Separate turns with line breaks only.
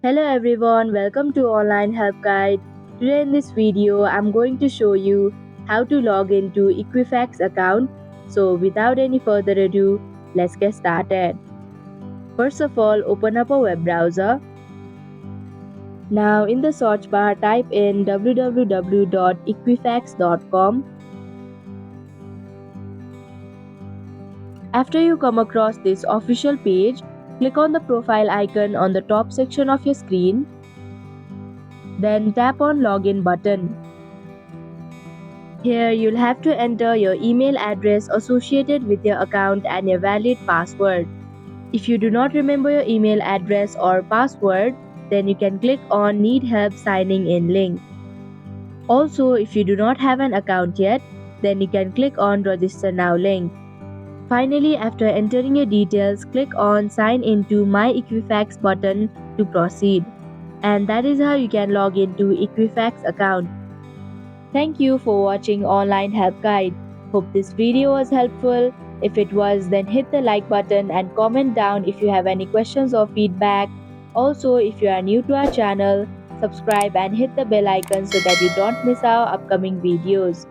Hello everyone, welcome to Online Help Guide. Today in this video, I'm going to show you how to log into Equifax account. So without any further ado, let's get started. First of all, open up a web browser. Now in the search bar, type in www.equifax.com. After you come across this official page, click on the profile icon on the top section of your screen. Then tap on Login button. Here you'll have to enter your email address associated with your account and a valid password. If you do not remember your email address or password, then you can click on Need Help Signing In link. Also, if you do not have an account yet, then you can click on Register Now link. Finally, after entering your details, click on Sign into My Equifax button to proceed. And that is how you can log into Equifax account. Thank you for watching Online Help Guide. Hope this video was helpful. If it was, then hit the like button and comment down if you have any questions or feedback. Also, if you are new to our channel, subscribe and hit the bell icon so that you don't miss our upcoming videos.